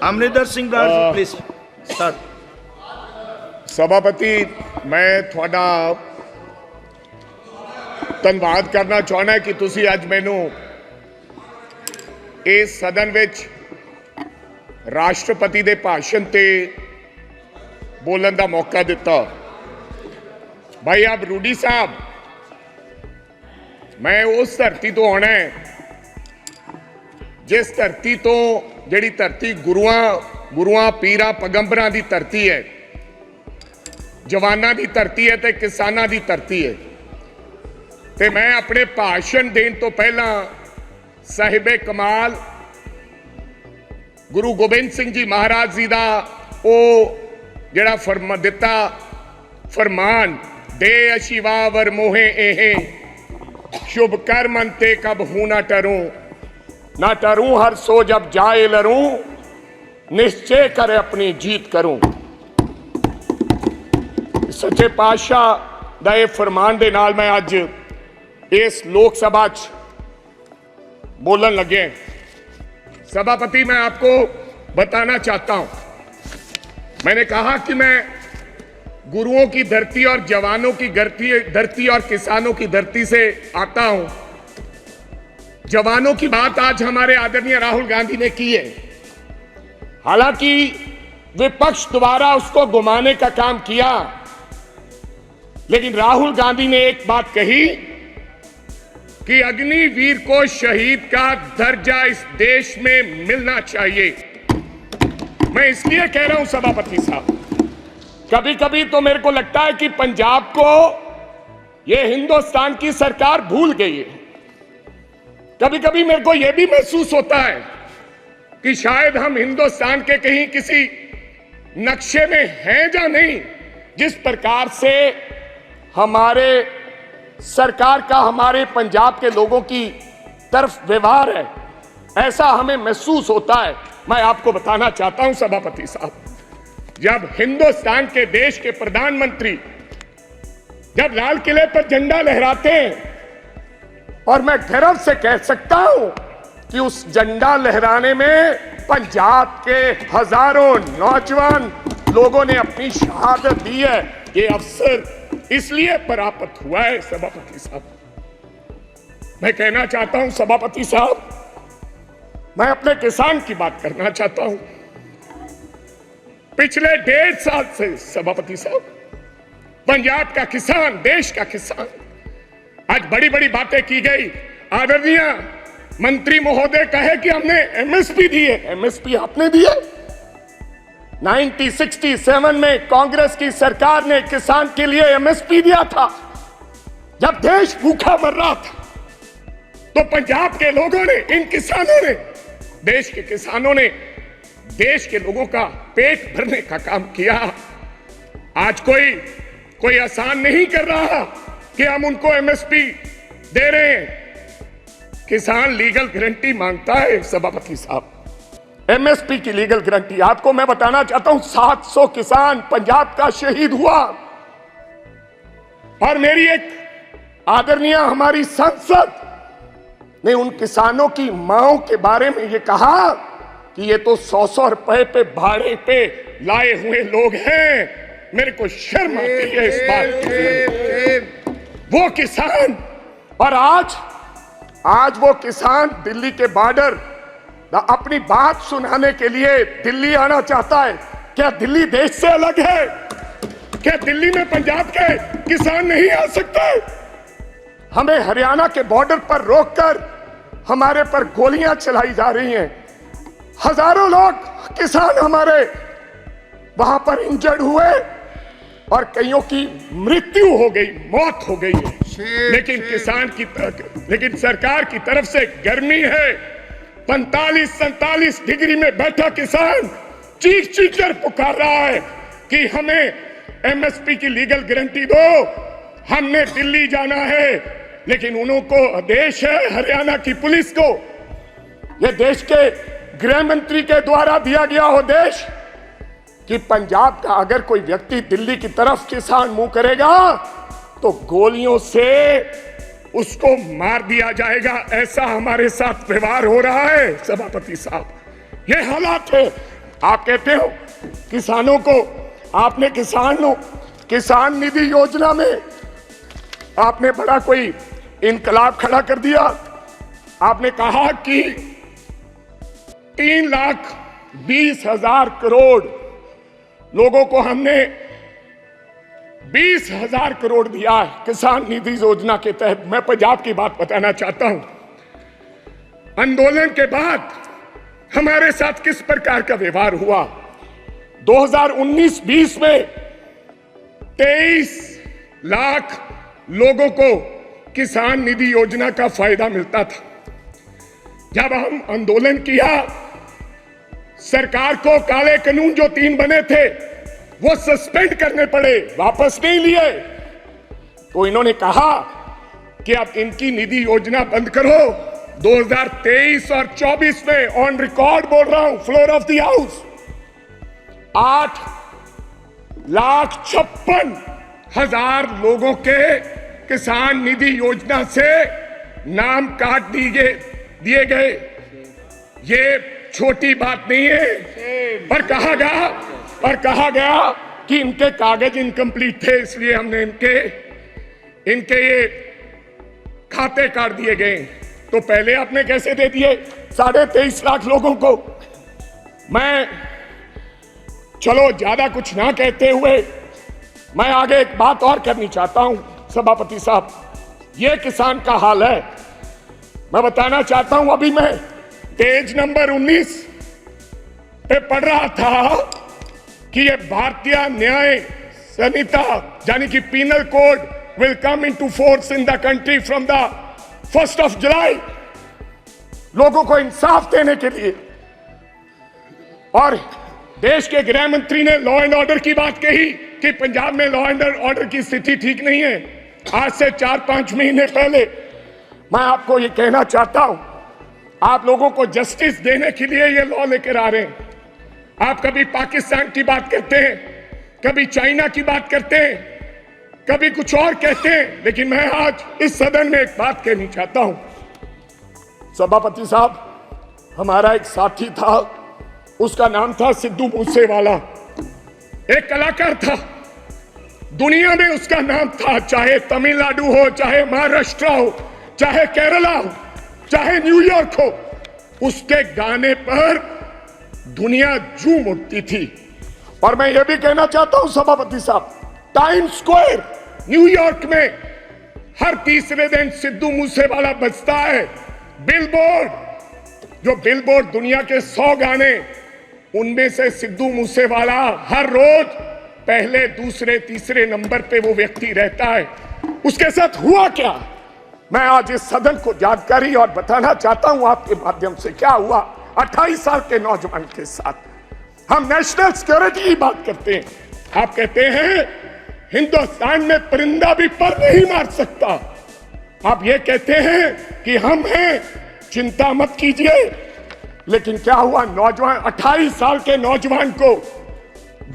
Amarinder Singh Rathore please start. सभापति मैं थोड़ा धन्यवाद करना चाहना कि तुसी अज मैनू इस सदन विच राष्ट्रपति दे भाषण ते बोलन का मौका दिता। भाई अब रूडी साहब, मैं उस धरती तो आना है जिस धरती तो जिहड़ी धरती गुरुआं पीरां पैगंबरां दी धरती है, जवानां दी धरती है ते किसानां दी धरती है। ते मैं अपने भाषण देण तो पहला साहिबे कमाल गुरु गोबिंद सिंह जी महाराज जी दा ओ जिहड़ा दिता फरमान दे अशिवा वर मोहे एहे शुभ कर मन ते कब हूं ना टरूं हर सो जब जाए लरूं निश्चय कर अपनी जीत करूं। सच्चे पातशाह दा ये फरमान दे नाल मैं अज इस लोक सभा च बोलन लगे। सभापति मैं आपको बताना चाहता हूं, मैंने कहा कि मैं गुरुओं की धरती और जवानों की धरती और किसानों की धरती से आता हूं। जवानों की बात आज हमारे आदरणीय राहुल गांधी ने की है। हालांकि विपक्ष द्वारा उसको घुमाने का काम किया, लेकिन राहुल गांधी ने एक बात कही कि अग्निवीर को शहीद का दर्जा इस देश में मिलना चाहिए। मैं इसलिए कह रहा हूं सभापति साहब, कभी कभी तो मेरे को लगता है कि पंजाब को यह हिंदुस्तान की सरकार भूल गई है। कभी कभी मेरे को यह भी महसूस होता है कि शायद हम हिंदुस्तान के कहीं किसी नक्शे में हैं या नहीं। जिस प्रकार से हमारे सरकार का हमारे पंजाब के लोगों की तरफ व्यवहार है, ऐसा हमें महसूस होता है। मैं आपको बताना चाहता हूं सभापति साहब, जब हिंदुस्तान के देश के प्रधानमंत्री जब लाल किले पर झंडा लहराते हैं, और मैं गर्व से कह सकता हूं कि उस झंडा लहराने में पंजाब के हजारों नौजवान लोगों ने अपनी शहादत दी है। ये अवसर इसलिए प्राप्त हुआ है सभापति साहब। मैं कहना चाहता हूं सभापति साहब, मैं अपने किसान की बात करना चाहता हूं। पिछले 1.5 साल से सभापति साहब पंजाब का किसान, देश का किसान, आज बड़ी बड़ी बातें की गई। आदरणीय मंत्री महोदय कहे कि हमने एमएसपी दी है। एमएसपी आपने दी है। 1967 में कांग्रेस की सरकार ने किसान के लिए एमएसपी दिया था। जब देश भूखा मर रहा था तो पंजाब के लोगों ने, इन किसानों ने, देश के किसानों ने देश के लोगों का पेट भरने का काम किया। आज कोई आसान नहीं कर रहा कि हम उनको एमएसपी दे रहे हैं। किसान लीगल गारंटी मांगता है सभापति साहब, एमएसपी की लीगल गारंटी। आपको मैं बताना चाहता हूं 700 किसान पंजाब का शहीद हुआ। और मेरी एक आदरणीय हमारी सांसद ने उन किसानों की मांओं के बारे में ये कहा कि ये तो 100-100 रुपए पे भाड़े पे लाए हुए लोग हैं। मेरे को शर्म आती है इस बात की। वो किसान, और आज वो किसान दिल्ली के बॉर्डर अपनी बात सुनाने के लिए दिल्ली आना चाहता है। क्या दिल्ली देश से अलग है? क्या दिल्ली में पंजाब के किसान नहीं आ सकते? हमें हरियाणा के बॉर्डर पर रोककर हमारे पर गोलियां चलाई जा रही हैं। हजारों लोग किसान हमारे वहां पर इंजर्ड हुए और कईयों की मृत्यु हो गई, मौत हो गई है। लेकिन सरकार की तरफ से गर्मी है। 45-47 डिग्री में बैठा किसान चीख कर पुकार रहा है कि हमें एमएसपी की लीगल गारंटी दो, हमने दिल्ली जाना है। लेकिन उनको आदेश है हरियाणा की पुलिस को, यह देश के गृह मंत्री के द्वारा दिया गया आदेश कि पंजाब का अगर कोई व्यक्ति दिल्ली की तरफ किसान मुंह करेगा तो गोलियों से उसको मार दिया जाएगा। ऐसा हमारे साथ व्यवहार हो रहा है सभापति साहब। ये हालात है। आप कहते हो किसानों को, आपने किसान निधि योजना में आपने बड़ा कोई इनकलाब खड़ा कर दिया। आपने कहा कि 3,20,000 करोड़ लोगों को हमने 20,000 करोड़ दिया है किसान निधि योजना के तहत। मैं पंजाब की बात बताना चाहता हूं। आंदोलन के बाद हमारे साथ किस प्रकार का व्यवहार हुआ। 2019-20 में 23 लाख लोगों को किसान निधि योजना का फायदा मिलता था। जब हम आंदोलन किया, सरकार को काले कानून जो 3 बने थे वो सस्पेंड करने पड़े, वापस नहीं लिए। तो इन्होंने कहा कि अब इनकी निधि योजना बंद करो। 2023 और 24 में ऑन रिकॉर्ड बोल रहा हूं, फ्लोर ऑफ द हाउस, 8,56,000 लोगों के किसान निधि योजना से नाम काट दिए गए। ये छोटी बात नहीं है। पर कहा गया कि इनके कागज इनकम्प्लीट थे, इसलिए हमने इनके ये खाते काट दिए गए। तो पहले आपने कैसे दे दिए 23.5 लाख लोगों को। मैं चलो ज्यादा कुछ ना कहते हुए मैं आगे एक बात और करनी चाहता हूं। सभापति साहब, ये किसान का हाल है। मैं बताना चाहता हूं, अभी मैं पेज नंबर 19 पे पढ़ रहा था कि ये भारतीय न्याय संहिता यानी कि penal code will come into force in the country from the 1st of July, लोगों को इंसाफ देने के लिए। और देश के गृह मंत्री ने लॉ एंड ऑर्डर की बात कही कि पंजाब में लॉ एंड ऑर्डर की स्थिति ठीक नहीं है। आज से 4-5 महीने पहले मैं आपको ये कहना चाहता हूं, आप लोगों को जस्टिस देने के लिए ये लॉ लेकर आ रहे हैं। आप कभी पाकिस्तान की बात करते हैं, कभी चाइना की बात करते हैं, कभी कुछ और कहते हैं, लेकिन मैं आज इस सदन में एक बात कहनी चाहता हूं। सभापति साहब, हमारा एक साथी था, उसका नाम था सिद्धू मूसेवाला, एक कलाकार था। दुनिया में उसका नाम था, चाहे तमिलनाडु हो, चाहे महाराष्ट्र हो, चाहे केरला हो, चाहे न्यूयॉर्क हो, उसके गाने पर दुनिया झूम उठती थी। और मैं ये भी कहना चाहता हूं सभापति साहब, टाइम स्क्वायर न्यूयॉर्क में हर तीसरे दिन सिद्धू मूसेवाला बजता है। बिलबोर्ड दुनिया के 100 गाने, उनमें से सिद्धू मूसेवाला हर रोज पहले, दूसरे, तीसरे नंबर पे वो व्यक्ति रहता है। उसके साथ हुआ क्या, मैं आज इस सदन को जानकारी और बताना चाहता हूं आपके माध्यम से। क्या हुआ 28 साल के नौजवान के साथ। हम नेशनल सिक्योरिटी की बात करते हैं, आप कहते हैं हिंदुस्तान में परिंदा भी पर नहीं मार सकता। आप ये कहते हैं कि हम हैं, चिंता मत कीजिए। लेकिन क्या हुआ, नौजवान 28 साल के नौजवान को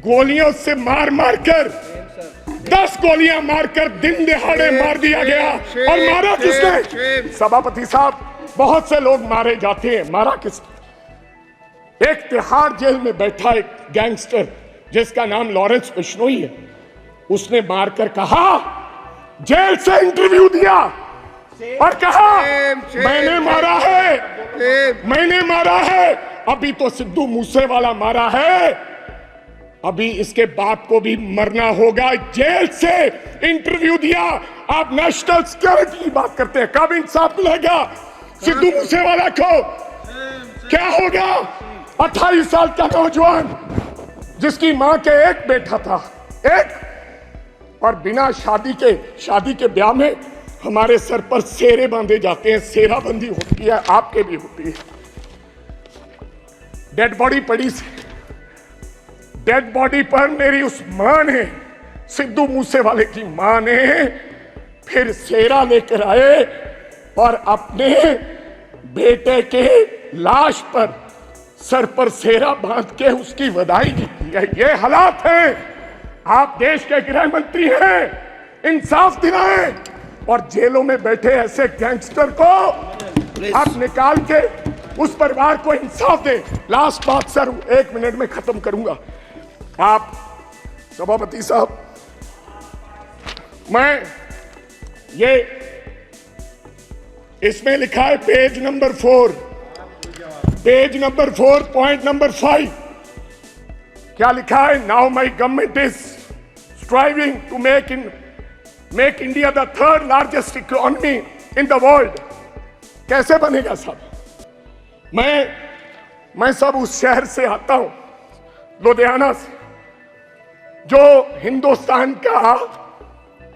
गोलियों से मार कर 10 गोलियां मारकर दिन दहाड़े मार दिया गया। और मारा किसने? सभापति साहब, बहुत से लोग मारे जाते हैं, मारा किसने? एक तिहाड़ जेल में बैठा एक गैंगस्टर जिसका नाम लॉरेंस बिश्नोई है, उसने मारकर कहा, जेल से इंटरव्यू दिया और कहा मैंने मारा है। अभी तो सिद्धू मूसेवाला मारा है, अभी इसके बाप को भी मरना होगा। जेल से इंटरव्यू दिया। आप नेशनल सिक्योरिटी की बात करते हैं, कब इंसाफ मिलेगा सिद्धू मूसेवाला को? क्या होगा 28 साल का नौजवान जिसकी मां के एक बेटा था, एक, और बिना शादी के ब्याह में हमारे सर पर सेरे बांधे जाते हैं, सेराबंदी होती है, आपके भी होती है। डेड बॉडी पड़ी, डेड बॉडी पर मेरी उस मां ने, सिद्धू मूसेवाले की मां ने फिर सेरा लेकर आए और अपने बेटे के लाश पर सर पर सेरा बांध के उसकी विदाई की है। ये हालात हैं। आप देश के गृह मंत्री हैं, इंसाफ दिलाएं और जेलों में बैठे ऐसे गैंगस्टर को आप निकाल के उस परिवार को इंसाफ दे। लास्ट बात सर, 1 मिनट में खत्म करूंगा। आप सभापति साहब, मैं ये इसमें लिखा है पेज नंबर 4, पॉइंट नंबर 5, क्या लिखा है? Now my government is striving to make India the 3rd largest economy in the world. कैसे बनेगा साहब? मैं सब उस शहर से आता हूं, लुधियाना से, जो हिंदुस्तान का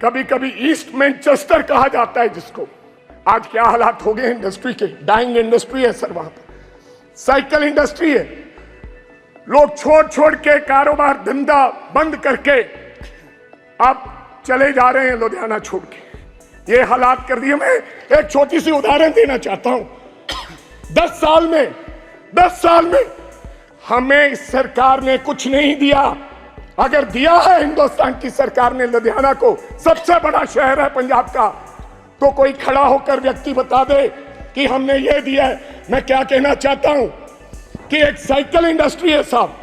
कभी कभी ईस्ट मैनचेस्टर कहा जाता है, जिसको आज क्या हालात हो गए इंडस्ट्री के। डाइंग इंडस्ट्री है सर, वहां पर साइकिल इंडस्ट्री है। लोग छोड़ के कारोबार धंधा बंद करके अब चले जा रहे हैं लुधियाना छोड़ के। ये हालात कर दिए। मैं एक छोटी सी उदाहरण देना चाहता हूं। 10 साल में हमें इस सरकार ने कुछ नहीं दिया। अगर दिया है हिंदुस्तान की सरकार ने लुधियाना को, सबसे बड़ा शहर है पंजाब का, तो कोई खड़ा होकर व्यक्ति बता दे कि हमने ये दिया है। मैं क्या कहना चाहता हूं कि एक साइकिल इंडस्ट्री है साहब,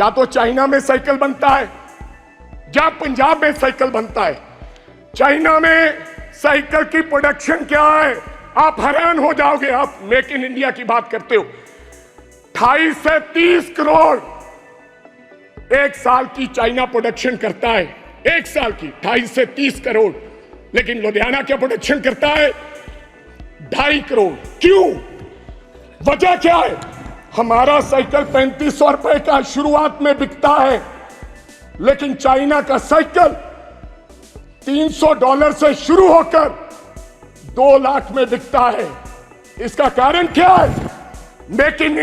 या तो चाइना में साइकिल बनता है या पंजाब में साइकिल बनता है। चाइना में साइकिल की प्रोडक्शन क्या है, आप हैरान हो जाओगे। आप मेक इन इंडिया की बात करते हो, 28 से 30 करोड़ एक साल की चाइना प्रोडक्शन करता है। एक साल की 28 से 30 करोड़। लेकिन लुधियाना क्या प्रोडक्शन करता है? 2.5 करोड़। क्यों? वजह क्या है? हमारा साइकिल 3500 रुपए का शुरुआत में बिकता है, लेकिन चाइना का साइकिल $300 से शुरू होकर 2 लाख में बिकता है। इसका कारण क्या है? Make in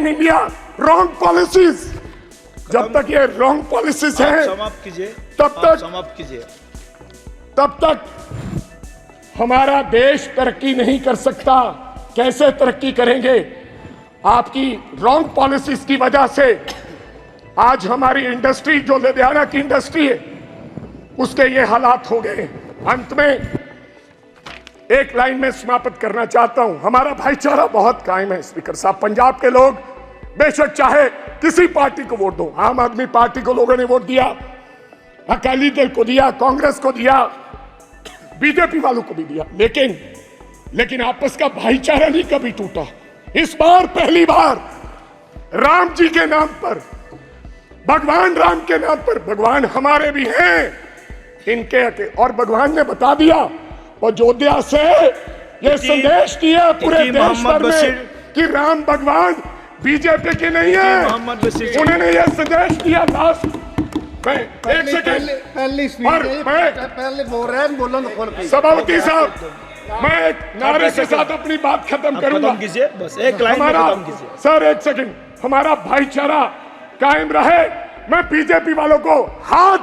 India wrong policies. जब तक ये रॉन्ग पॉलिसीज हैं, समाप्त कीजिए, तब तक हमारा देश तरक्की नहीं कर सकता। कैसे तरक्की करेंगे? आपकी रॉन्ग पॉलिसीज की वजह से आज हमारी इंडस्ट्री, जो लुधियाना की इंडस्ट्री है, उसके ये हालात हो गए। अंत में एक लाइन में समाप्त करना चाहता हूं। हमारा भाईचारा बहुत कायम है स्पीकर साहब। पंजाब के लोग बेशक चाहे किसी पार्टी को वोट दो, आम आदमी पार्टी को लोगों ने वोट दिया, अकाली दल को दिया, कांग्रेस को दिया, बीजेपी वालों को भी दिया, लेकिन आपस का भाईचारा नहीं कभी टूटा। इस बार पहली बार राम जी के नाम पर, भगवान राम के नाम पर, भगवान हमारे भी हैं इनके, और भगवान ने बता दिया अयोध्या से ये संदेश दिया पूरे देश भर में कि राम भगवान बीजेपी के नहीं है। उन्होंने ये संदेश दिया। लास्ट एक सेकंड पहले बोल रहे हैं, बोलो ना खोल के। सभापति साहब, मैं एक नारे के साथ अपनी बात खत्म करूंगा। बस एक लाइन में खत्म कीजिए सर। एक सेकंड, हमारा भाईचारा कायम रहे। मैं बीजेपी वालों को हाथ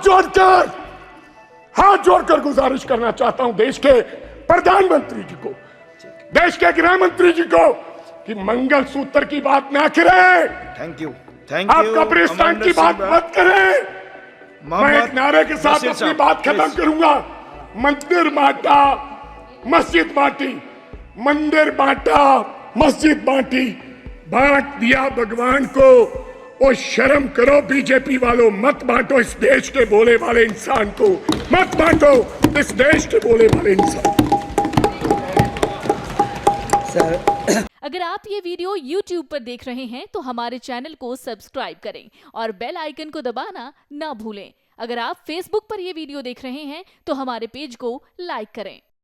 जोड़कर गुजारिश करना चाहता हूं, देश के प्रधानमंत्री जी को, देश के गृह मंत्री जी को, कि मंगलसूत्र की बात ना करें। थैंक यू आप कब्रिस्तान की बात मत करें। मैं एक नारे के साथ अपनी बात खत्म करूंगा। मंदिर बांटा, मस्जिद बांटी, मंदिर बांटा, मस्जिद बांटी, बांट दिया भगवान को। ओ शर्म करो बीजेपी वालों, मत बांटो इस देश के बोले वाले इंसान को, मत बांटो इस देश के बोले वाले इंसान। अगर आप ये वीडियो YouTube पर देख रहे हैं तो हमारे चैनल को सब्सक्राइब करें और बेल आइकन को दबाना ना भूलें। अगर आप Facebook पर ये वीडियो देख रहे हैं तो हमारे पेज को लाइक करें।